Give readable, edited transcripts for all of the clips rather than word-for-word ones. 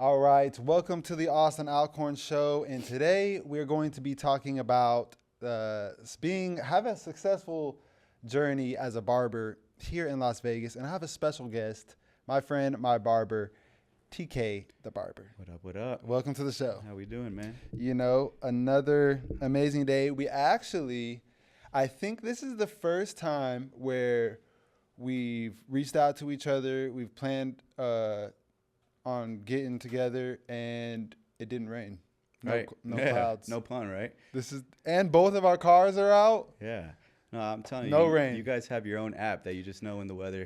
All right, welcome to the Austin Alcorn Show, and today we're going to be talking about have a successful journey as a barber here in Las Vegas, and I have a special guest, my friend, my barber, TK The Barber. What up, what up? Welcome to the show. How we doing, man? You know, another amazing day. I think this is the first time where we've reached out to each other. We've planned on getting together, and it didn't rain. No Clouds. No pun, right? And both of our cars are out. Yeah. No, I'm telling you. No rain. You guys have your own app that you just know when the weather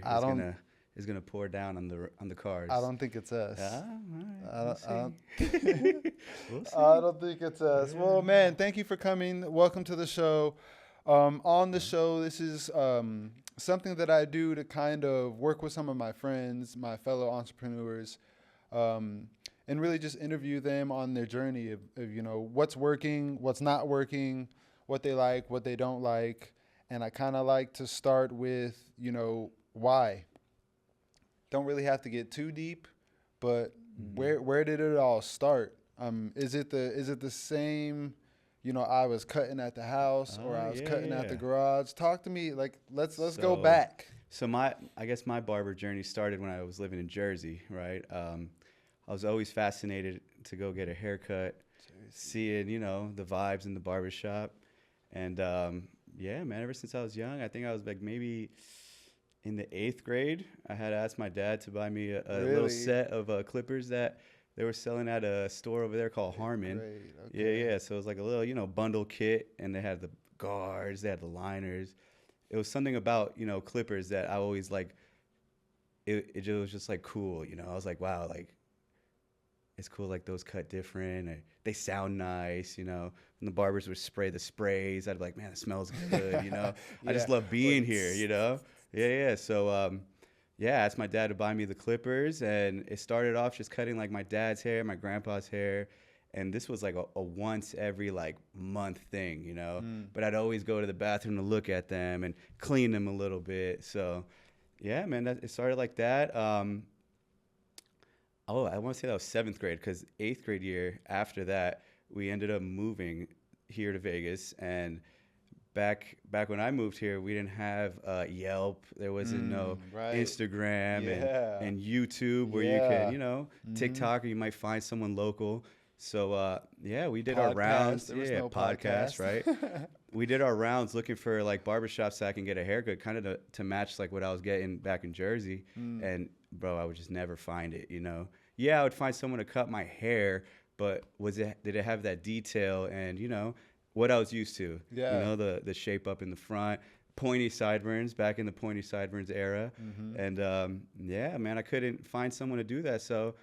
is gonna pour down on the cars. I don't think it's us. All right. We'll see. I don't think it's us. Yeah. Well, man, thank you for coming. Welcome to the show. On the show, this is something that I do to kind of work with some of my friends, my fellow entrepreneurs, and really just interview them on their journey of what's working, what's not working, what they like, what they don't like. And I kind of like to start with, why. Don't really have to get too deep, but where did it all start? Is it the same, I was cutting at the house or I was cutting at the garage? Talk to me, like let's go back. So I guess my barber journey started when I was living in Jersey, right? I was always fascinated to go get a haircut, seeing, the vibes in the barbershop. And yeah, man, ever since I was young, I think I was like maybe in the 8th grade, I had asked my dad to buy me a little set of clippers that they were selling at a store over there called Harmon. Okay. Yeah. So it was like a little, bundle kit, and they had the guards, they had the liners. It was something about, clippers that I always like. It was just like cool, I was like, wow, like it's cool, like those cut different. They sound nice, When the barbers would spray the sprays, I'd be like, man, it smells good, I just love being here, Yeah. So, I asked my dad to buy me the clippers, and it started off just cutting like my dad's hair, my grandpa's hair. And this was like a once every like month thing, But I'd always go to the bathroom to look at them and clean them a little bit. So, yeah, man, it started like that. I want to say that was 7th grade, because 8th grade year after that, we ended up moving here to Vegas. And back when I moved here, we didn't have Yelp. There wasn't no Instagram and YouTube where you can, TikTok, or you might find someone local. So, we did our rounds. There was no podcast, right? We did our rounds looking for like barbershops so I can get a haircut, kind of to match like what I was getting back in Jersey. And bro, I would just never find it, Yeah, I would find someone to cut my hair, but did it have that detail and, what I was used to? Yeah. The shape up in the front, pointy sideburns, back in the pointy sideburns era. And man, I couldn't find someone to do that. So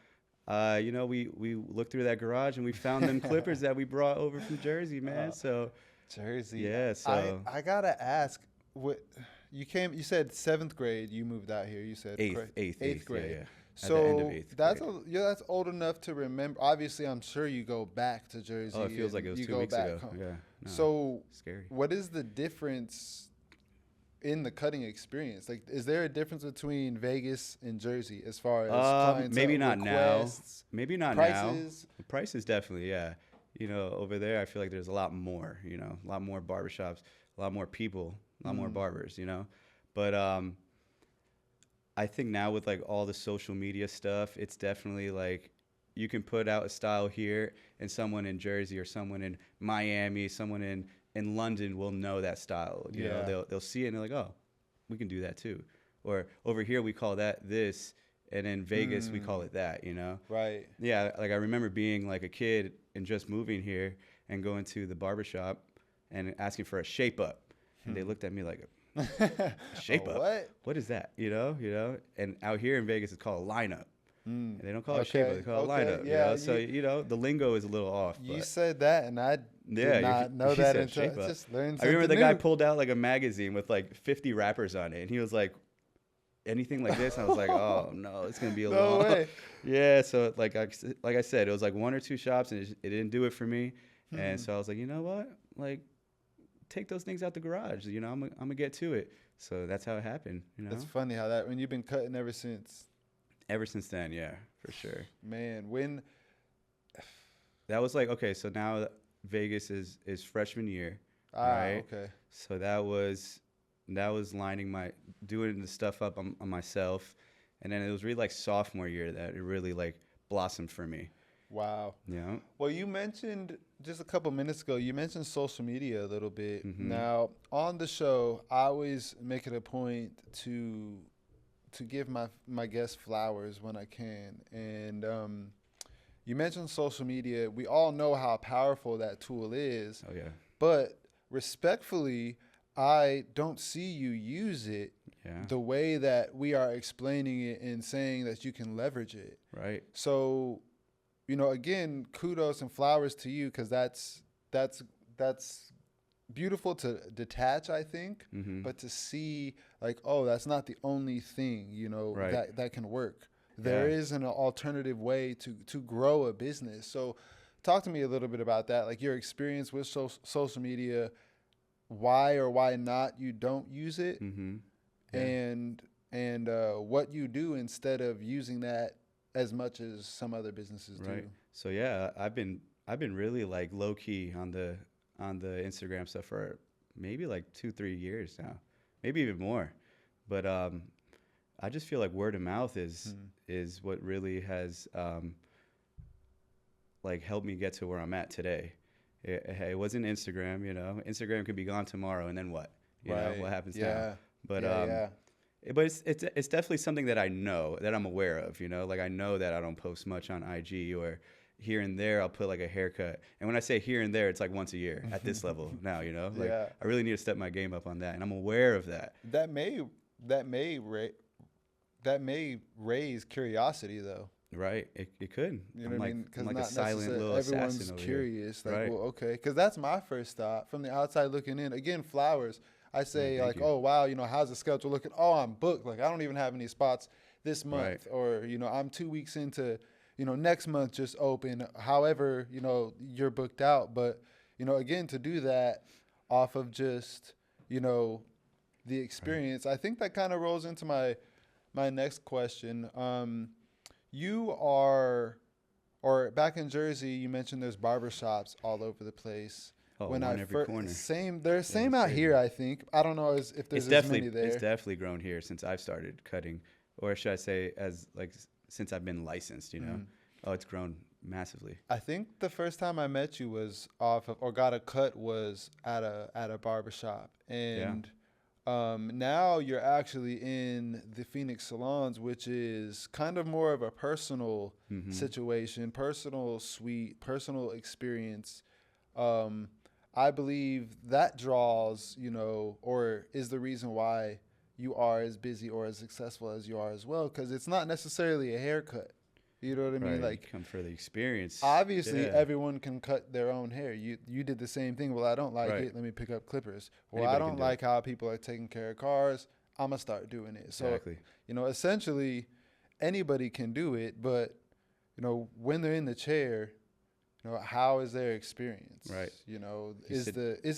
we looked through that garage and we found them clippers that we brought over from Jersey, man. So Jersey. Yeah. So I gotta ask, what you said 7th grade. You moved out here. You said 8th grade. Yeah. So at the end of 8th grade. That's old enough to remember. Obviously, I'm sure you go back to Jersey. Oh, it feels like it was 2 weeks ago. Yeah. No, so scary. What is the difference in the cutting experience? Like, is there a difference between Vegas and Jersey as far as clientele, maybe not requests, now. Maybe not prices? now. Prices definitely, yeah. Over there, I feel like there's a lot more. A lot more barbershops, a lot more people, a lot more barbers. But I think now with like all the social media stuff, it's definitely like you can put out a style here, and someone in Jersey or someone in Miami, someone in London will know that style. You know, they'll see it and they're like, oh, we can do that too. Or over here we call that this, and in Vegas we call it that. Right. Yeah, like I remember being like a kid and just moving here and going to the barbershop and asking for a shape up, and they looked at me like, shape up? What is that? And out here in Vegas, it's called a lineup. And they don't call it shape up, they call it lineup. Yeah, So the lingo is a little off. You said that, and I did not know that until I just learned something I remember the new. guy pulled out like a magazine with like 50 rappers on it, and he was like, anything like this? And I was like, oh no, it's gonna be a No long. way. Yeah. So like I said, it was like 1 or 2 shops, and it didn't do it for me. And so I was like, you know what? Like, take those things out the garage. I'm gonna get to it. So that's how it happened. It's funny how that when you've been cutting ever since. Ever since then, yeah, for sure. Man, when That was like, okay, so now Vegas is freshman year, right? okay. So that was lining my doing the stuff up on myself, and then it was really like sophomore year that it really like blossomed for me. Wow. Yeah. Well, you mentioned just a couple minutes ago, you mentioned social media a little bit. Mm-hmm. Now, on the show, I always make it a point to give my guests flowers when I can. And you mentioned social media. We all know how powerful that tool is, Oh yeah. but respectfully, I don't see you use it Yeah. the way that we are explaining it and saying that you can leverage it. Right. So, again, kudos and flowers to you because that's beautiful to detach, I think, Mm-hmm. but to see like, oh, that's not the only thing, Right. that can work. There Yeah. is an alternative way to grow a business. So, talk to me a little bit about that, like your experience with social media, why or why not you don't use it, Mm-hmm. Yeah. and what you do instead of using that as much as some other businesses Right. do. So yeah, I've been really like low key on the Instagram stuff for maybe like 2-3 years now, maybe even more. But I just feel like word of mouth is what really has like helped me get to where I'm at today. It wasn't Instagram, Instagram could be gone tomorrow, and then what? What happens now? Yeah. But Yeah. but it's definitely something that I know that I'm aware of. Like I know that I don't post much on IG, or here and there I'll put like a haircut. And when I say here and there, it's like once a year at this level now. Like Yeah. I really need to step my game up on that, and I'm aware of that. That may that may raise curiosity though. Right? It could. You know I'm what I like mean? Because I'm like a not silent necessarily little everyone's assassin over curious. here. Like, Right? well, okay, because that's my first thought from the outside looking in. Again, flowers. I say thank like, you. oh wow, how's the schedule looking? Oh, I'm booked. Like I don't even have any spots this month, Right. or I'm 2 weeks into, next month just open. However, you're booked out. But again, to do that off of just the Right. experience, I think that kind of rolls into my next question. You are, or back in Jersey, you mentioned there's barbershops all over the place. Oh, When one I every corner. there's Yeah, same it's out crazy. here, I think. I don't know if there's as many It's there. definitely grown here since I've started cutting, or should I say, as like since I've been licensed. Oh, it's grown massively. I think the first time I met you was off of, or got a cut was at a barbershop. Yeah. And now you're actually in the Phoenix salons, which is kind of more of a personal Mm-hmm. situation, personal suite, personal experience. Um, I believe that draws, or is the reason why you are as busy or as successful as you are as well, because it's not necessarily a haircut. You know what I mean? Right. Like, You come for the experience. obviously, Yeah. everyone can cut their own hair. You did the same thing. Well, I don't like Right. it. Let me pick up clippers. Well, I Anybody can don't do it. like how people are taking care of cars. I'm gonna start doing it. So, Exactly. essentially, anybody can do it. But when they're in the chair, how is their experience? Right. You Is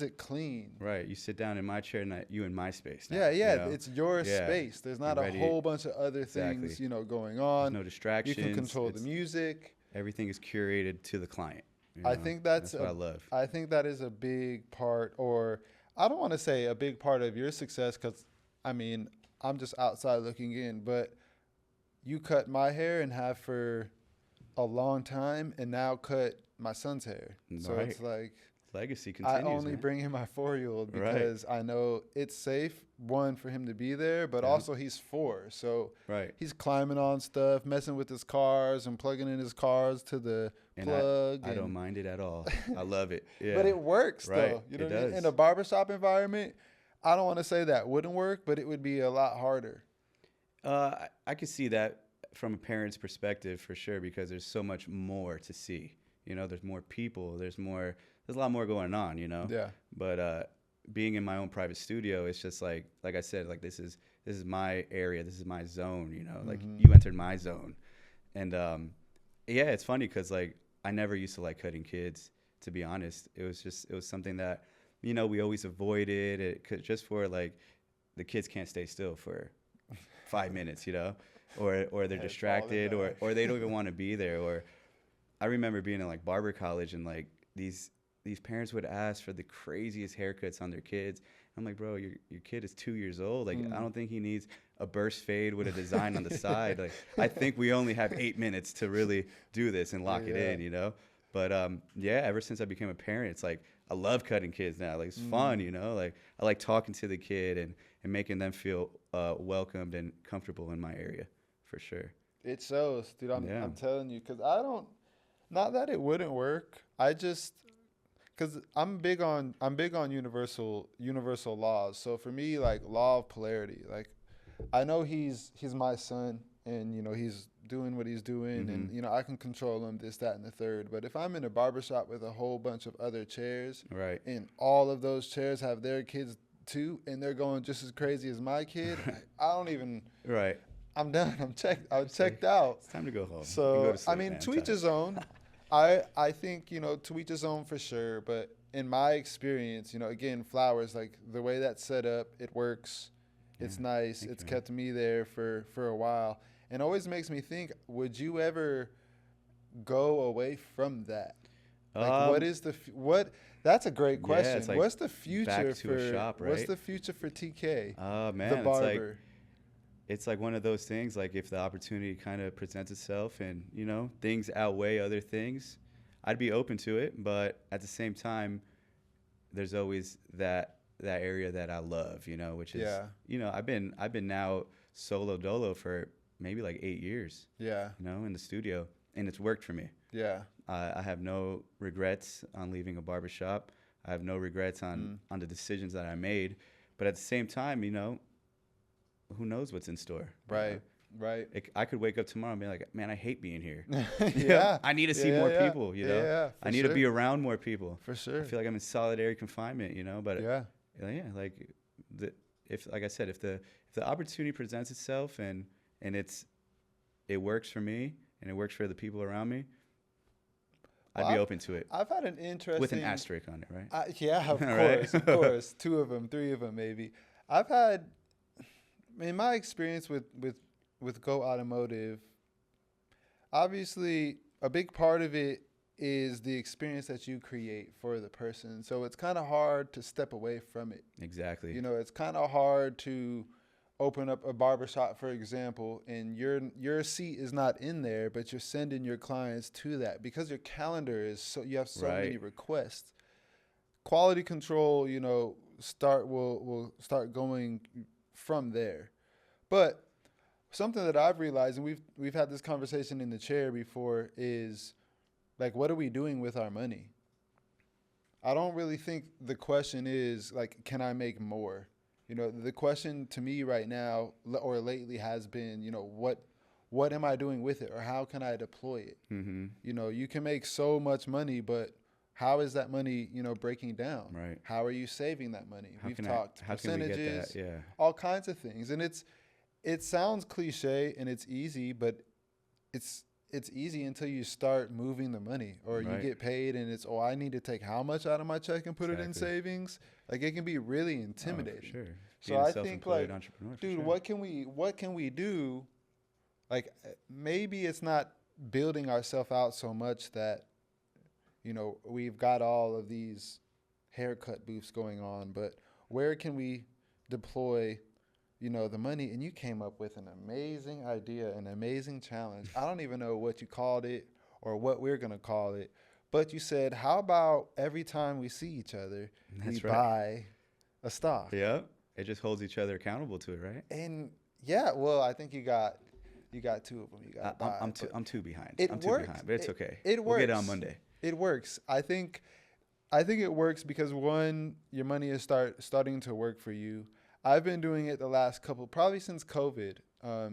it clean? Right. You sit down in my chair, and you in my space now. Yeah. It's your Yeah. space. There's not You're a ready. whole bunch of other Exactly. things, going There's on. no You distractions. can control the music. Everything is curated to the client. I think that's what I love. I think that is a big part, or I don't want to say a big part of your success, because I'm just outside looking in, but you cut my hair and have for a long time, and now cut my son's hair. So Right. it's like Legacy I continues. only man. bring in my 4-year-old Right. because I know it's safe, one, for him to be there, but Yeah. also he's 4, so Right. he's climbing on stuff, messing with his cars, and plugging in his cars to the And plug. I don't mind it at all. I love it. Yeah. But it works Right. though. You know It what I mean? does. In a barbershop environment, I don't want to say that wouldn't work, but it would be a lot harder. I could see that from a parent's perspective for sure, because there's so much more to see. There's more people. There's a lot more going on. Yeah. But being in my own private studio, it's just like I said, like this is my area. This is my zone. Like you entered my zone, and yeah, it's funny because like I never used to like cutting kids. To be honest, it was something that we always avoided. Just for like the kids can't stay still for 5 minutes. or they're Head falling distracted, back. or they don't even want to be there. Or I remember being in like barber college, and like these parents would ask for the craziest haircuts on their kids. I'm like, bro, your kid is 2 years old. Like, I don't think he needs a burst fade with a design on the side. Like, I think we only have 8 minutes to really do this and lock it in, you know? But yeah, ever since I became a parent, it's like I love cutting kids now. Like, it's fun, you know? Like, I like talking to the kid and making them feel welcomed and comfortable in my area, for sure. It shows, dude. Yeah. I'm telling you, because I don't. Not that it wouldn't work. I just because I'm big on universal laws. So for me, like law of polarity, like I know he's my son, and he's doing what he's doing, and I can control him, this, that, and the third. But if I'm in a barbershop with a whole bunch of other chairs, Right. and all of those chairs have their kids too, and they're going just as crazy as my kid, I don't even. Right. I'm done. I'm checked out. It's time to go home. You can So go to sleep, I mean, man. to I'm each tired. his own. I think to each his own for sure. But in my experience, again, flowers, like the way that's set up, it works. It's nice. thank It's you, man. kept me there for a while, and always makes me think: would you ever go away from that? Like, what is the what? That's a great yeah, question. it's like What's the future back to for a shop, What's right? the future for TK, Man, the barber? it's like one of those things, like if the opportunity kind of presents itself and things outweigh other things, I'd be open to it. But at the same time, there's always that area that I love, which is Yeah. I've been now solo dolo for maybe like 8 years, Yeah. in the studio, and it's worked for me. Yeah. I have no regrets on leaving a barbershop. I have no regrets on the decisions that I made. But at the same time, who knows what's in store? Right. Right. I could wake up tomorrow and be like, man, I hate being here. Yeah. I need to see Yeah, more yeah. people, Yeah, I need to be around more people. For sure. I feel like I'm in solitary confinement, but Yeah. yeah, like like I said, if the opportunity presents itself and it works for me and it works for the people around me, Well, I'd be open to it I've had an interesting with an asterisk on it, right? yeah, of Right? course, of course. 2 of them, 3 of them, maybe. I've had, in my experience with Go Automotive, obviously a big part of it is the experience that you create for the person. So it's kind of hard to step away from it. Exactly. It's kind of hard to open up a barbershop, for example, and your seat is not in there, but you're sending your clients to that because your calendar is you have so many Right. requests. Quality control, will start going from there. But something that I've realized, and we've had this conversation in the chair before, is like, what are we doing with our money? I don't really think the question is like, can I make more? The question to me right now or lately has been, what am I doing with it, or how can I deploy it? Mm-hmm. You can make so much money, but how is that money, breaking down? Right. How are you saving that money? We've How talked can we percentages, get that? Yeah. all kinds of things, and it sounds cliche and it's easy, but it's easy until you start moving the money, or you Right. get paid and it's, I need to take how much out of my check and put it in Exactly. savings. Like, it can be really Oh, intimidating. for sure. So Being a I think, self-employed like, entrepreneur, for dude, sure. what can we do? Like, maybe it's not building ourselves out so much that we've got all of these haircut booths going on, but where can we deploy the money? And you came up with an amazing idea, an amazing challenge. I don't even know what you called it or what we're going to call it, but you said, how about every time we see each other, That's we right. buy a stock? Yeah. It just holds each other accountable to it, right? And yeah, well, I think you got 2 of them. You got to buy. I'm too behind. It I'm too works. behind, but it's okay. It We'll get it works. on Monday. It works. I think it works because, one, your money is starting to work for you. I've been doing it the last probably since COVID,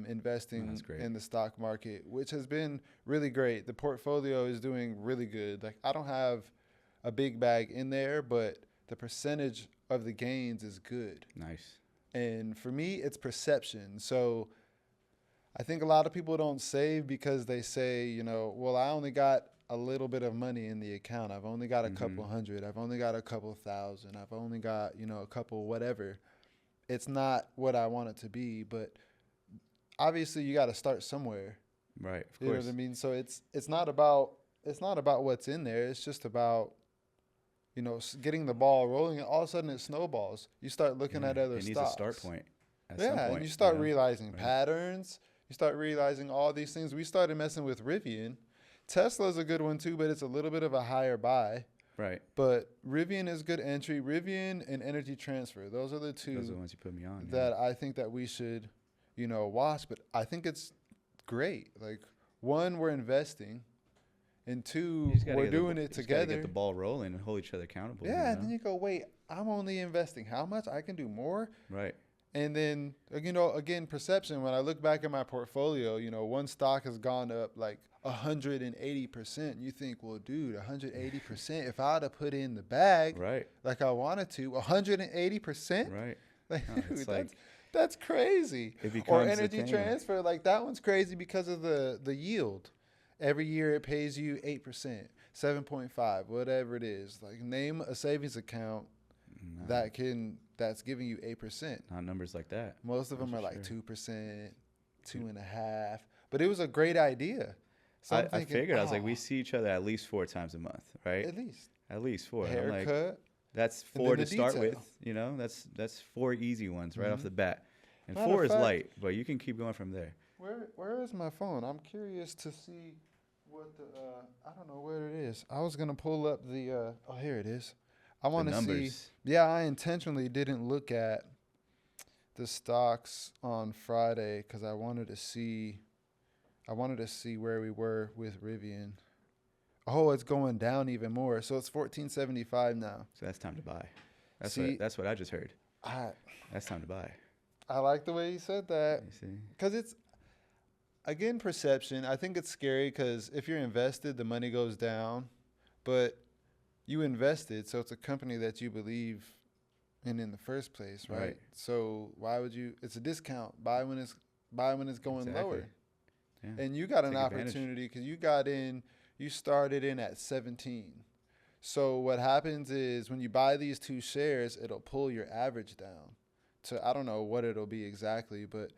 investing That's great. in the stock market, which has been really great. The portfolio is doing really good. Like, I don't have a big bag in there, but the percentage of the gains is good. Nice. And for me, it's perception. So I think a lot of people don't save because they say, well, I only got a little bit of money in the account. I've only got a couple hundred. I've only got a couple thousand. I've only got, a couple whatever. It's not what I want it to be, but obviously you got to start somewhere. Right. Of You know course. what I mean? So it's not about what's in there. It's just about getting the ball rolling, and all of a sudden it snowballs. You start looking Yeah. at other It needs a start stocks. point at some Yeah, and point. you start You know. realizing Right. patterns. You start realizing all these things. We started messing with Rivian. Tesla's a good one too, but it's a little bit of a higher buy. Right. But Rivian is good entry. Rivian and Energy Transfer. Those are the Those are the two ones you put me on. that I think that we should, watch. But I think it's great. Like, one, we're investing, and You two, just gotta we're get the, doing you it just gotta get together. the ball rolling and hold each other accountable. Yeah, You and then know. you go, wait, I'm only investing how much? I can do more. Right. And then, again, perception. When I look back at my portfolio, one stock has gone up like 180%. You think, well, dude, 180%. If I would have put in the bag Right. like I wanted to, 180%. Right. Like, No, dude, it's like that's crazy. it Or becomes a Energy thing. Transfer, like that one's crazy because of the yield. Every year it pays you 8%, 7.5, whatever it is. Like, name a savings account No, that's giving you 8%. not numbers like that. Most of That's them are for like sure. 2%, 2.5. But it was a great idea. So I'm I thinking, figured I was like, we see each other at least 4 times a month, right? at least At least 4. And I'm like, haircut. that's and 4 then to the start detail. with. You know, that's 4 easy ones right off Mhm. the bat. And Matter 4 of is fact- light, but you can keep going from there. Where is my phone? I'm curious to see what the I don't know where it is. I was gonna pull up the oh, here it is. I The want to see. numbers. Yeah, I intentionally didn't look at the stocks on Friday because I wanted to see where we were with Rivian. Oh, it's going down even more. So it's 1475 now. So that's time to buy. See- That's what I just heard. I That's time to buy. I like the way you said that. You see? Because it's, again, perception. I think it's scary because if you're invested, the money goes down, but you invested, so it's a company that you believe in the first place, right? Right. So why would you? It's a discount. Buy when it's going Exactly. lower, Yeah. and you got an Take advantage. opportunity because you got in. You started in at 17. So what happens is when you buy these 2 shares, it'll pull your average down to, I don't know what it'll be exactly, but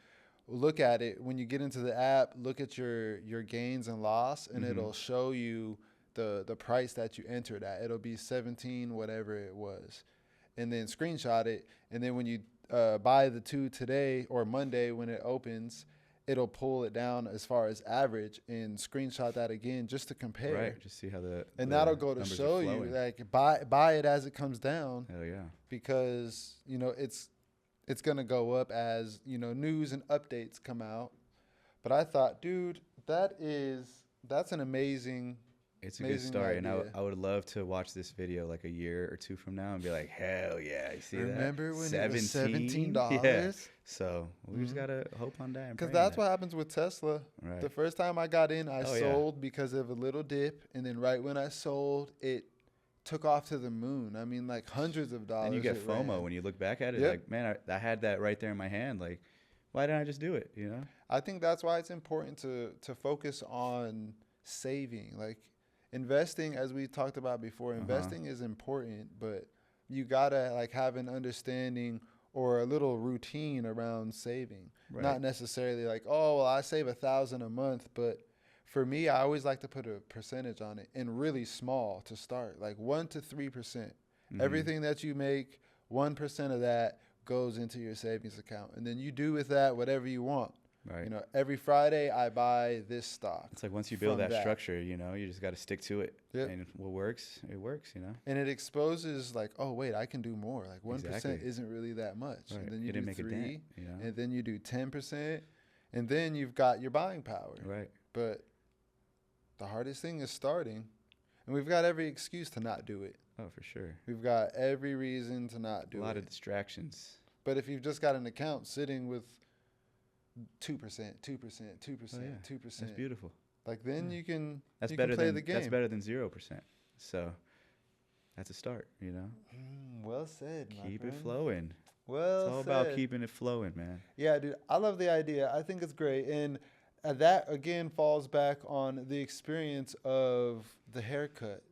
look at it when you get into the app. Look at your gains and loss, and Mhm. it'll show you the price that you entered at. It'll be 17, whatever it was, and then screenshot it. And then when you buy the 2 today or Monday when it opens, it'll pull it down as far as average and screenshot that again just to compare. Right. Just see how And the that'll go to numbers are show you, flowing. like, buy it as it comes down, Hell yeah. because it's gonna go up as news and updates come out. But I thought, dude, that's an amazing. It's a good Amazing start, and idea. I would love to watch this video like a year or 2 from now and be like, hell yeah, you see Remember that? when it was $17? Yeah. So we just Mhm. gotta hope on that. Because that's what happens with Tesla. Right. The first time I got in, I Oh, yeah. sold because of a little dip, and then right when I sold, it took off to the moon. I mean, like hundreds of dollars. And you get it FOMO ran. when you look back at it. Yep. Like, man, I had that right there in my hand. Like, why didn't I just do it? You know? I think that's why it's important to focus on saving. Like, investing, as we talked about before, investing is important, but you gotta like have an understanding or a little routine around saving. Right. Not necessarily like, oh, well, I save 1,000 a month, but for me, I always like to put a percentage on it, and really small to start, like 1 to 3%. Mhm. Everything that you make, 1% of that goes into your savings account, and then you do with that whatever you want. Right. Every Friday I buy this stock. It's like once you build from that structure, you just got to stick to it. Yep. And what works, it works, And it exposes like, oh wait, I can do more. Like 1% Exactly. isn't really that much. Right. And then you It didn't do make a 3, dent, and then you do 10%, and then you've got your buying power. Right. But the hardest thing is starting, and we've got every excuse to not do it. Oh, for sure. We've got every reason to not do A lot it. of distractions. But if you've just got an account sitting with 2%, 2%, 2%, 2%, Oh, yeah. 2%, That's beautiful. like then Yeah. you can That's you better can play than the game. that's better than 0%. So that's a start, Well said, my Keep it friend. flowing. Well It's all said. about keeping it flowing, man. Yeah, dude, I love the idea. I think it's great, and that again falls back on the experience of the haircut.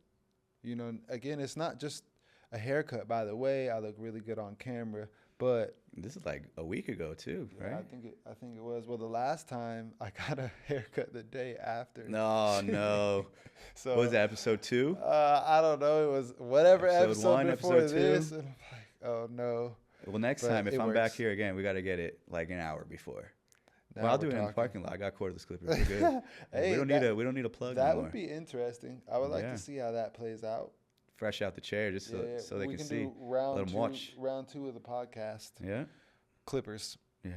Again, it's not just a haircut. By the way, I look really good on camera, But This is like a week ago too, yeah, right? I think it was. Well, the last time I got a haircut the day after. No, no. So What was that, episode 2? I don't know. It was whatever Episode 1, before episode 2? this, and I'm like, oh no. Well, next But time, if it I'm back works. here again, we got to get it like an hour before. Now Well, I'll we're do it in the talking. parking lot. I got cordless clippers. We're good. Hey, we don't need a plug that anymore. would be interesting. I would like Yeah. to see how that plays out. Fresh out the chair, just so they we can can see. do round Let 'em two, watch. round 2 of the podcast. Yeah, Clippers. yeah.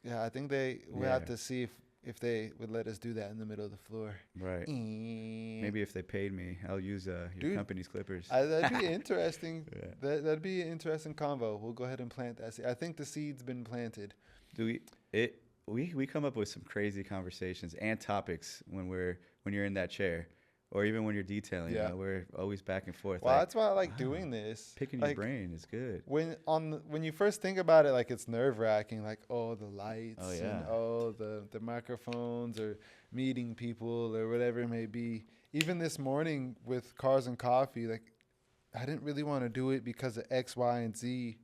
Yeah, I think we Yeah. have to see if they would let us do that in the middle of the floor. Right. Maybe Maybe if they paid me, I'll use your Dude, company's clippers. that'd be interesting. Yeah. That'd be an interesting convo. We'll go ahead and plant that seed. I think the seed's been planted. Do we come up with some crazy conversations and topics when you're in that chair, or even when you're detailing. Yeah. You know, we're always back and forth. Well, like, that's why I like doing this. picking like, your brain is good. when you first think about it, like it's nerve wracking. Like the lights. Oh, yeah. And the microphones or meeting people or whatever it may be. Even this morning with Cars and Coffee, like I didn't really want to do it because of X, Y, and Z.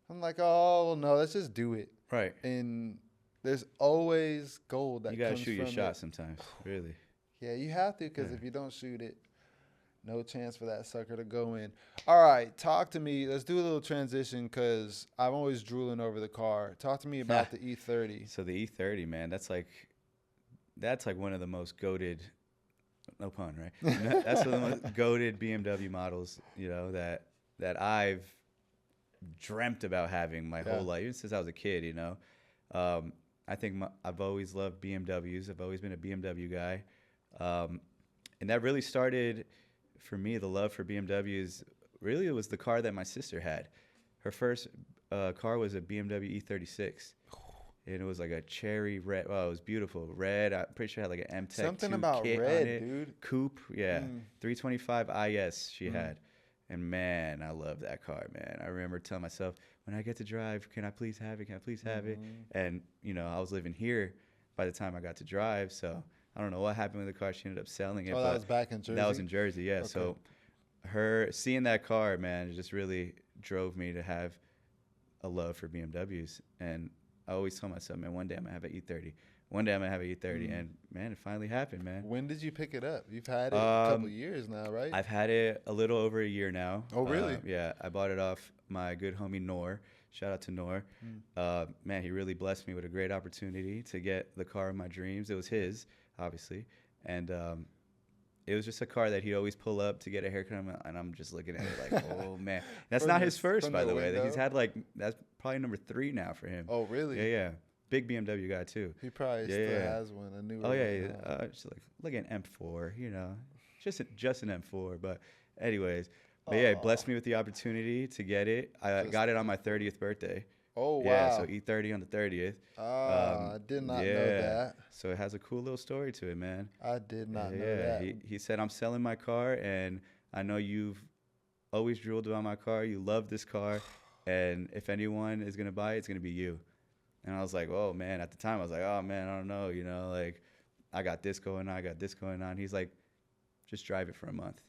I'm like, oh well, no, let's just do it. Right. And there's always gold that You gotta comes shoot your from shot it. sometimes. Really. Yeah, you have to, because Yeah. if you don't shoot it, no chance for that sucker to go in. All right, talk to me. Let's do a little transition because I'm always drooling over the car. Talk to me about the E30. So the E30, man, that's like one of the most goated, no pun, right? That's one of the most goated BMW models, you know, that I've dreamt about having my whole life, even since I was a kid, you know. I think I've always loved BMWs. I've always been a BMW guy. And that really started, for me, the love for BMWs, really it was the car that my sister had. Her first car was a BMW E36. And it was like a cherry red. Oh, it was beautiful. Red. I'm pretty sure it had like an M-Tech Something 2 about kit red, on it. dude. Coupe, yeah. 325 IS she had. And man, I love that car, man. I remember telling myself, when I get to drive, can I please have it? Can I please have it? And, you know, I was living here by the time I got to drive. So I don't know what happened with the car. She ended up selling it. Oh, that was back in Jersey? That was in Jersey, yeah. Okay. So seeing that car, man, it just really drove me to have a love for BMWs. And I always told myself, man, one day I'm going to have an E30. One day I'm going to have an E30. And, man, it finally happened, man. When did you pick it up? You've had it a couple years now, right? I've had it a little over a year now. Oh, really? Yeah. I bought it off my good homie, Noor. Shout out to Noor. Man, he really blessed me with a great opportunity to get the car of my dreams. It was his, obviously. And it was just a car that he'd always pull up to get a haircut. And I'm just looking at it like, oh, man. That's not his first, by the way. window? He's had that's probably number 3 now for him. Oh, really? Yeah, yeah. Big BMW guy, too. He probably still has one. I knew. Oh, yeah. Just like an M4, you know. Just an M4. But anyways. But yeah, it blessed me with the opportunity to get it. I got it on my 30th birthday. Oh, wow. Yeah, so E30 on the 30th. I did not know that. So it has a cool little story to it, man. I did not know that. He said, I'm selling my car, and I know you've always drooled about my car. You love this car, and if anyone is going to buy it, it's going to be you. And I was like, oh, man. At the time, I was like, oh, man, I don't know. You know, like, I got this going on. I got this going on. He's like, just drive it for a month.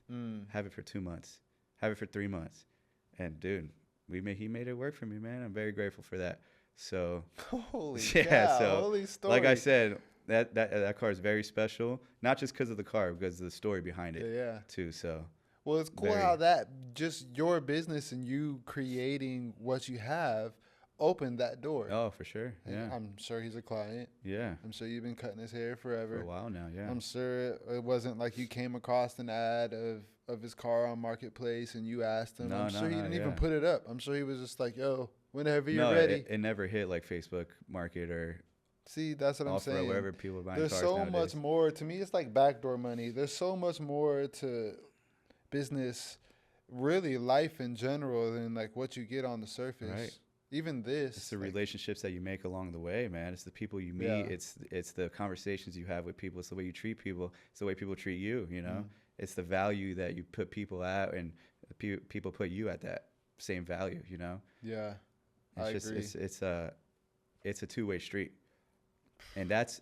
Have it for 2 months. Have it for 3 months. And, dude, he made it work for me, man. I'm very grateful for that. So, holy yeah, cow, so, holy story. like I said, that car is very special, not just because of the car, because of the story behind it, too. So, well, it's cool how that just your business and you creating what you have opened that door. Oh, for sure. Yeah. I'm sure he's a client. Yeah. I'm sure you've been cutting his hair forever. For a while now, yeah. I'm sure it wasn't like you came across an ad of his car on Marketplace and you asked him. I'm sure he didn't even put it up. I'm sure he was just like, yo, whenever you're ready. It never hit like Facebook Market or See, that's what I'm saying. wherever people are buying There's cars so nowadays. much more. To me, it's like backdoor money. There's so much more to business, really life in general, than like what you get on the surface. Right. Even this. It's the relationships that you make along the way, man. It's the people you meet. Yeah. It's the conversations you have with people. It's the way you treat people. It's the way people treat you, you know? It's the value that you put people at, and people put you at that same value, you know? Yeah, I agree. It's a two-way street. And that's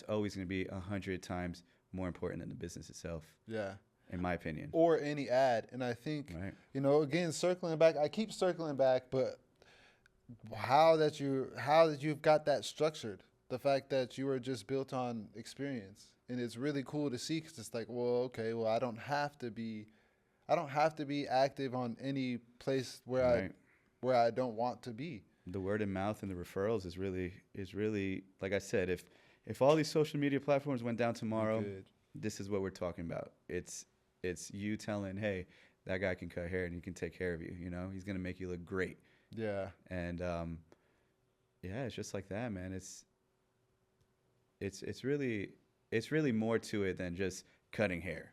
always going to be 100 times more important than the business itself. Yeah. In my opinion. Or any ad. And I think, again, circling back, I keep circling back, but how that you've got that structured. The fact that you are just built on experience, and it's really cool to see because it's like, well, okay, well, I don't have to be active on any place Right. where I don't want to be. The word of mouth and the referrals is really like I said, if all these social media platforms went down Be tomorrow, good. this is what we're talking about. It's you telling, hey, that guy can cut hair and he can take care of you. You know, he's gonna make you look great. Yeah. And yeah, it's just like that, man. It's really more to it than just cutting hair.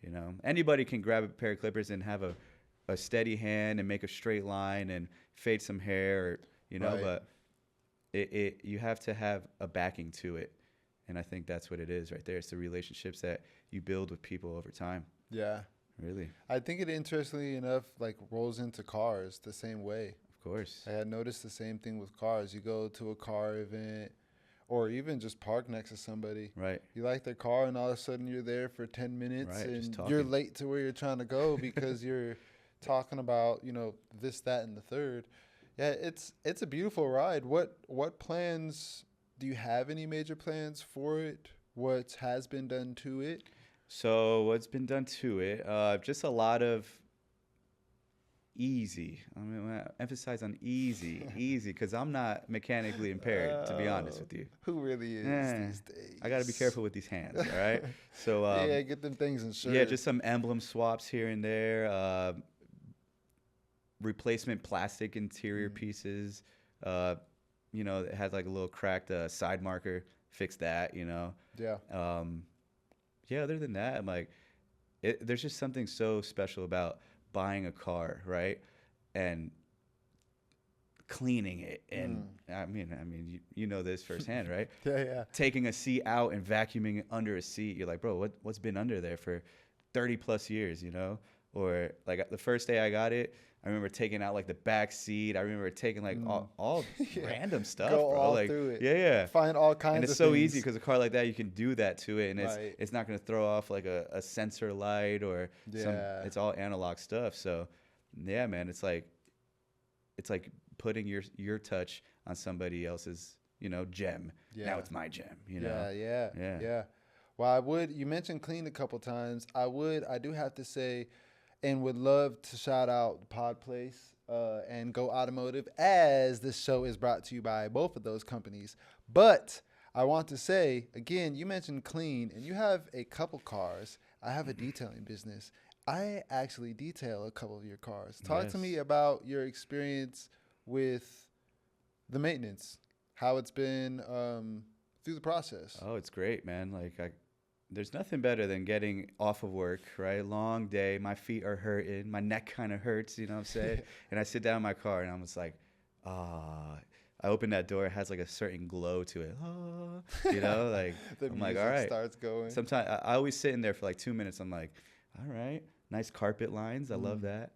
You know, anybody can grab a pair of clippers and have a steady hand and make a straight line and fade some hair, or, you know, Right. but it you have to have a backing to it. And I think that's what it is right there. It's the relationships that you build with people over time. Yeah. Really, I think it interestingly enough like rolls into cars the same way. of course. I had noticed the same thing with cars. You go to a car event or even just park next to somebody. Right, You like their car and all of a sudden you're there for 10 minutes right. Just and you're talking. late to where you're trying to go because you're talking about, this, that, and the third. Yeah, it's a beautiful ride. What plans do you have any major plans for it? What has been done to it? So what's been done to it? Just a lot of easy. I mean, I emphasize on easy, easy, because I'm not mechanically impaired, to be honest with you. Who really is Eh, these days? I got to be careful with these hands, all right? So, Yeah, get them things insured. yeah, just some emblem swaps here and there, replacement plastic interior pieces. Uh, it has like a little cracked side marker. Fix that, Yeah. Yeah, other than that, I'm like, there's just something so special about buying a car, right? And cleaning it. And you know this firsthand, right? Yeah, yeah. Taking a seat out and vacuuming it under a seat. You're like, bro, what's been under there for 30 plus years, Or like the first day I got it, I remember taking out like the back seat. I remember taking like all Yeah. random stuff, Go bro. all like, through it. yeah, yeah. Find all kinds And of it's so things. easy because a car like that, you can do that to it, and Right. it's not going to throw off like a sensor light or Yeah. it's all analog stuff. So, yeah, man, it's like putting your touch on somebody else's, gem. Yeah. Now it's my gem, Yeah, yeah, Yeah. yeah. Well, you mentioned clean a couple times. I do have to say, and would love to shout out Pod Place and Go Automotive, as this show is brought to you by both of those companies. But I want to say, again, you mentioned clean, and you have a couple cars. I have a detailing business. I actually detail a couple of your cars. Talk to me Yes. about your experience with the maintenance, how it's been through the process. Oh, it's great, man. There's nothing better than getting off of work, right? Long day, my feet are hurting, my neck kind of hurts, you know what I'm saying? And I sit down in my car and I'm just like, ah. I open that door, it has like a certain glow to it. Ah, like The I'm like, music all right. starts going. Sometimes I always sit in there for like 2 minutes. I'm like, all right, nice carpet lines. I love that.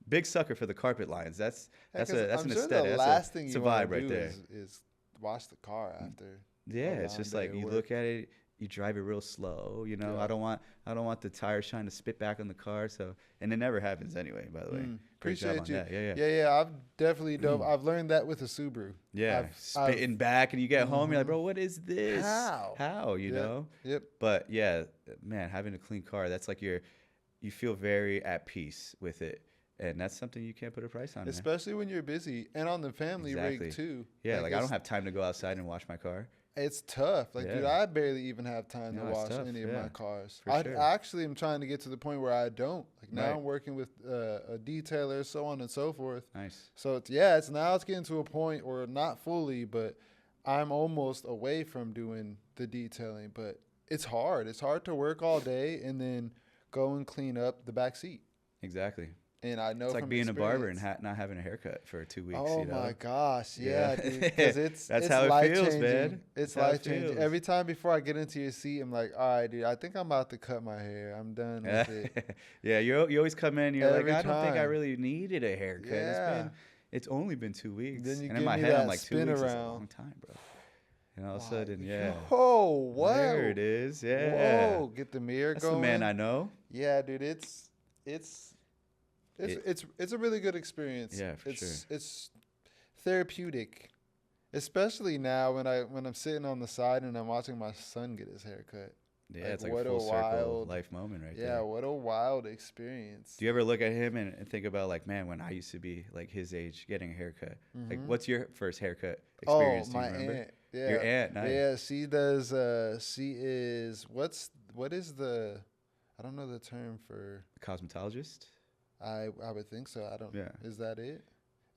Big sucker for the carpet lines. That's Yeah, 'cause that's I'm an sure aesthetic. the That's last thing it's you a want vibe to right do there. is wash the car after. Yeah, a it's long just day like of you work. look at it, you drive it real slow. Yeah. I don't want the tires trying to spit back on the car. So, and it never happens anyway. By the way, great job Appreciate on you. that. Yeah, Yeah. I've definitely dove. I've learned that with a Subaru. yeah. I've Spitting back, and you get home, you're like, bro, what is this? How? How? Yep. Yep. But yeah, man, having a clean car, that's like you feel very at peace with it, and that's something you can't put a price on, man. Especially when you're busy and on the family Exactly. rig too. Yeah, like I don't it's, have time to go outside and wash my car. It's tough. Like, dude, Yeah. I barely even have time to No, it's wash tough, any of yeah, my cars. for I sure. actually am trying to get to the point where I don't. Like now Right. I'm working with a detailer, so on and so forth. Nice. So it's getting to a point where not fully, but I'm almost away from doing the detailing. But it's hard. It's hard to work all day and then go and clean up the back seat. Exactly. And I know It's like from being a barber and experience- not having a haircut for 2 weeks. Oh you know? my gosh, Yeah. yeah, dude. Because That's it's how it life feels, changing. man. It's That's how it life changing. feels. Every time before I get into your seat, I'm like, all right, dude. I think I'm about to cut my hair. I'm done with it. Yeah, you always come in, you're Every like, I don't think I time. really needed a haircut. Yeah. It's only been 2 weeks. Then you and give in my me head, that I'm like, 2 spin weeks is a around. long time, bro. And all of a Wow. sudden, yeah. Oh, what? There it is. Yeah. Whoa, get the mirror That's going. the man I know. Yeah, dude. It's a really good experience. Yeah, for sure. It's therapeutic, especially now when I'm sitting on the side and I'm watching my son get his hair cut. Yeah, Like, it's like what a a full circle wild, life moment right yeah, there. what a wild experience. Do you ever look at him and think about like, man, when I used to be like his age, getting a haircut? Like, what's your first haircut Oh, experience? Do you my remember? aunt. Your Yeah. aunt, nice. Yeah, she does she is what is the I don't know the term for Cosmetologist. I would think so. I don't Yeah. Is that it?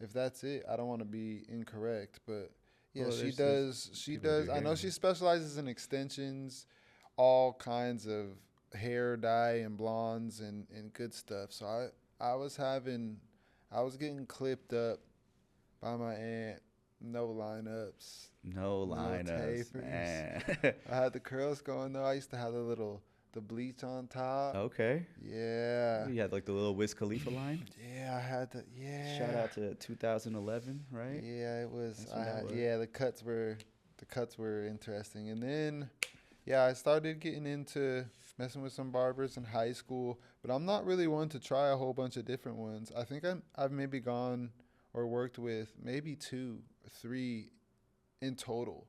If that's it, I don't want to be incorrect, but yeah, Well, she there's she people do does. I hair. know she specializes in extensions, all kinds of hair dye and blondes and good stuff. So I was having I was getting clipped up by my aunt, no lineups. No No lineups, tapers. man. I had the curls going though. I used to have the bleach on top. Okay. Yeah. You had like the little Wiz Khalifa line. Yeah, I had the yeah. Shout out to 2011, right? Yeah, it was. That's when that was. Yeah, the cuts were interesting, and then yeah, I started getting into messing with some barbers in high school, but I'm not really one to try a whole bunch of different ones. I think I've maybe gone or worked with maybe 2 or 3 in total.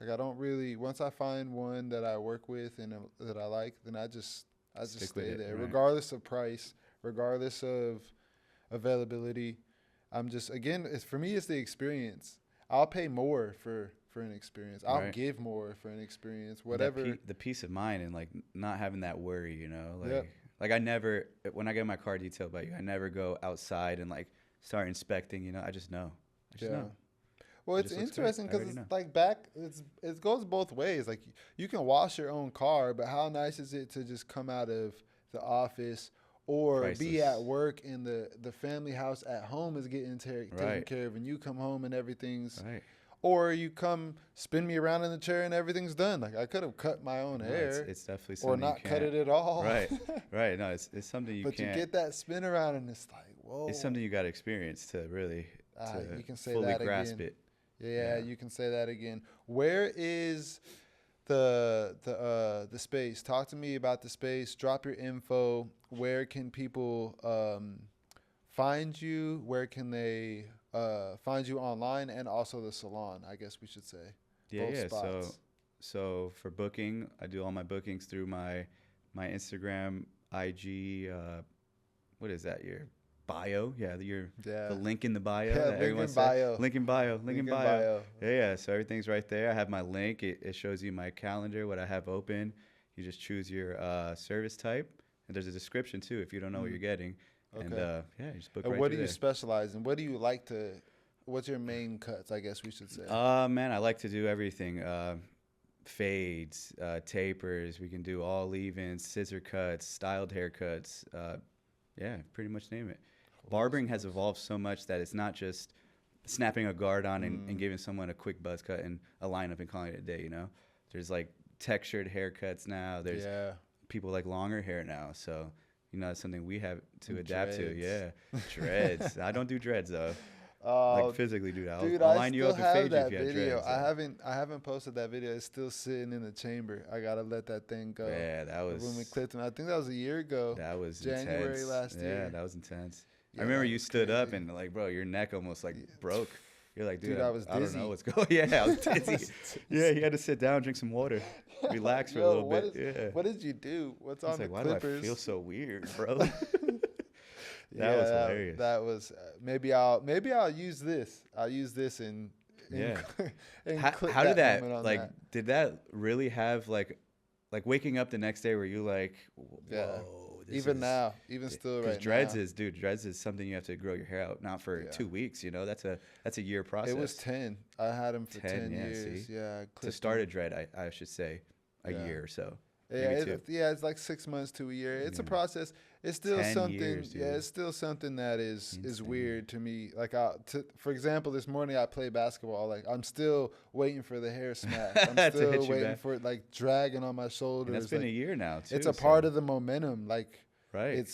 Like I don't really once I find one that I work with and that I like, then I just Stick with stay it, there, right. regardless of price, regardless of availability. I'm just again, for me, it's the experience. I'll pay more for an experience. I'll Right. give more for an experience. That Whatever. the peace of mind and like not having that worry, you know, like Yep. like I never when I get my car detailed by you, I never go outside and like start inspecting, you know. I just know. I just know. Well, It it's just looks great. interesting I because already it's know. like it goes both ways. Like you can wash your own car, but how nice is it to just come out of the office or be Priceless. at work and the family house at home is getting taken Right. care of, and you come home and everything's, Right. or you come spin me around in the chair and everything's done. Like I could have cut my own No, hair it's definitely or something not you cut can't. it at all. Right. Right. No, it's something you But can't. you get that spin around and it's like, whoa. It's something you got to experience to really You can say fully that grasp again. it. Yeah, Yeah. you can say that again. Where is the space? Talk to me about the space. Drop your info. Where can people find you? Where can they find you online and also the salon? I guess we should say. Yeah, Both yeah. spots. So for booking, I do all my bookings through my Instagram, IG. What is that? Your bio? Yeah, Yeah. the link in the bio. Yeah, that link everyone in says. bio. Link in bio. Link Link in in bio. bio. Yeah, yeah. So everything's right there. I have my link. It shows you my calendar, what I have open. You just choose your service type, and there's a description too if you don't know what you're getting. And Okay. yeah, you just book And right what through do you there. specialize in? What do you like to? What's your main cuts? I guess we should say. Man, I like to do everything. Fades, tapers. We can do all leave-ins, scissor cuts, styled haircuts. Yeah, pretty much name it. Barbering has evolved so much that it's not just snapping a guard on and giving someone a quick buzz cut and a lineup and calling it a day. You know, there's like textured haircuts now. There's Yeah. people like longer hair now. So you know, it's something we have to And adapt to. dreads. Yeah, dreads. I don't do dreads though. Oh, Like physically do that. dude, I'll I line you still up and have fade you that if you have video. dreads. I haven't posted that video. It's still sitting in the chamber. I gotta let that thing go. Yeah, that was When we clipped him, I think that was a year ago. that was January intense. last year. Yeah, that was intense. Yeah, I remember that you was stood up crazy. and like, bro, your neck almost like broke. You're like, dude, Dude, I was I don't dizzy. know what's going. Yeah, I was dizzy. was Yeah, you had to sit down, drink some water, relax for a Yo, little bit. Yeah. What did you do? What's I was on like, the why clippers? do I feel so weird, bro? Yeah, was hilarious. That was maybe I'll use this. I'll use this and Yeah. and how clip how did that moment on like? that. Did that really have like waking up the next day where you like, whoa, Yeah. this Even is- now, even still Because right dreads now. is something you have to grow your hair out, not for Yeah. 2 weeks. You know, that's a year process. It was 10. I had him for 10, 10, yeah, years. see? Yeah, I To clipped start him. a dread, I should say a Yeah. year or so. Yeah, maybe two. it's like 6 months to a year. It's a Yeah. process. It's still 10 something. years, Yeah, dude. it's still something that is Insane. weird to me. Like, for example, this morning I played basketball. Like, I'm still waiting for the hair smack. I'm To still hit you waiting back. for it, like dragging on my shoulders. And that's been like, a year now too. it's a part of the momentum. Like, right.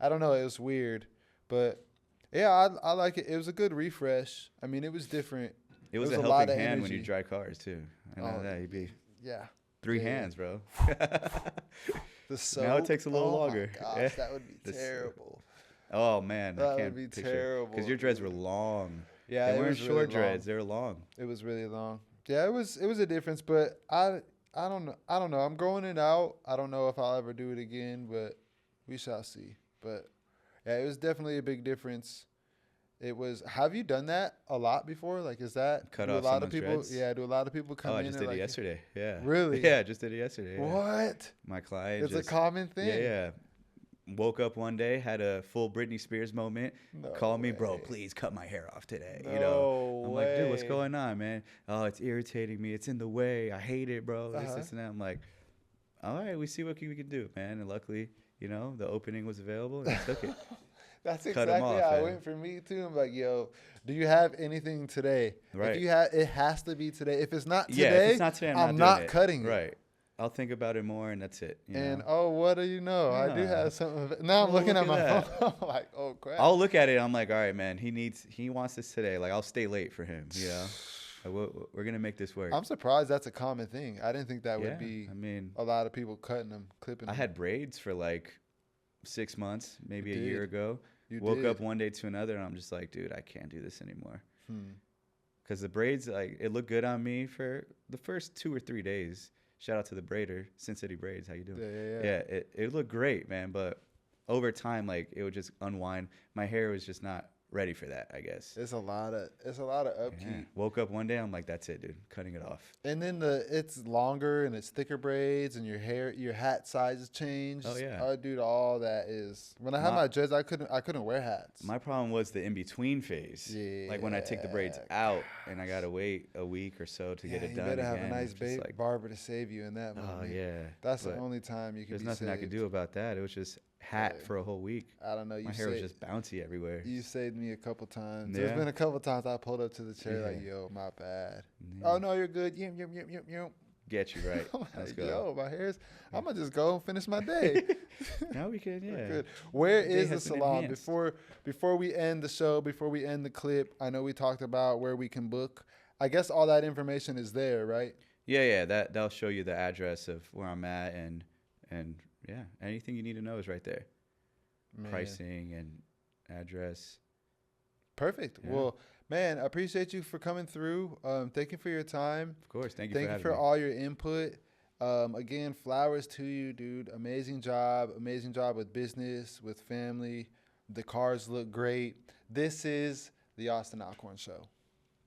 I don't know. It was weird, but yeah, I like it. It was a good refresh. I mean, it was different. It was there a was a lot helping of hand when you energy. dry cars too. I know Oh, that you'd be Yeah. 3 yeah. hands, bro. The soap. Now it takes a little oh longer. My gosh, Yeah. that would be The soap. terrible. Oh man, That I would can't be picture. terrible, Because your dreads were long. Yeah, They it weren't was really short long. dreads; they were long. It was really long. Yeah, it was a difference, but I don't know. I don't know. I'm growing it out. I don't know if I'll ever do it again, but we shall see. But yeah, it was definitely a big difference. It was. Have you done that a lot before? Like, is that Cut do a off lot of someone's people? dreads. Yeah, do a lot of people Oh, come I in just and did it like, yesterday. Yeah. really? Yeah, I just did it yesterday. Yeah. What? My client It's a just, common yeah, thing. yeah. Woke up one day, had a full Britney Spears moment. No Called me, bro, way. please cut my hair off today. No I'm like, dude, what's way. going on, man? Oh, it's irritating me. It's in the way. I hate it, bro. Uh huh. This, and that. I'm like, all right, we see what we can do, man. And luckily, the opening was available and I took it. That's Cut him exactly off, how it man. went for me too. I'm like, yo, do you have anything today? If Right. you have, it has to be today. If it's not Yeah, today, if it's not today, I'm I'm not doing not it. cutting it. Right. I'll think about it more and that's it, And oh, what do you know? I do Yeah. have something. Now I'm Oh, looking look at at my that. phone. I'm like, oh crap. I'll look at it. I'm like, all right, man. He wants this today. Like, I'll stay late for him. Like, we're gonna make this work. I'm surprised that's a common thing. I didn't think that Yeah, would be I mean, a lot of people cutting them, clipping I them. had braids for like 6 months, maybe a You year did. ago. You Woke did. up one day to another, and I'm just like, dude, I can't do this anymore. Hmm. Because the braids, like, it looked good on me for the first 2 or 3 days. Shout out to the braider, Sin City Braids. How you doing? Yeah. It looked great, man. But over time, like, it would just unwind. My hair was just not ready for that, I guess. It's a lot of upkeep. Yeah. Woke up one day, I'm like, that's it, dude. Cutting it off. And then it's longer and it's thicker braids and your hat size has changed. Oh, yeah. Oh, dude, all that is. When I had My- my dreads, I couldn't wear hats. My problem was the in between phase. Like when I take the braids out and I gotta wait a week or so to get it done. You better have again. a nice It's just like, barber to save you in that oh moment. yeah. That's the But only time you can there's be nothing I could saved. do about that. It was just hat Yeah. for a whole week. I don't know. My hair was just bouncy everywhere. You saved me a couple times. Yeah. There's been a couple times I pulled up to the chair like, Yeah. yo, my bad. Yeah. Oh no, you're good. Yum. Get you right. I'm Let's like, go. yo, my hair's. I'm gonna just go and finish my day. Now we can, yeah. Good. Where The day is the has been salon? enhanced. Before we end the show, before we end the clip, I know we talked about where we can book. I guess all that information is there, right? Yeah. That'll show you the address of where I'm at and yeah, anything you need to know is right there. Man. Pricing and address. Perfect. Yeah. Well, man, I appreciate you for coming through. Thank you for your time. Of course. Thank you Thank for you having for me. all your input. Again, flowers to you, dude. Amazing job with business, with family. The cars look great. This is the Austin Alcorn Show.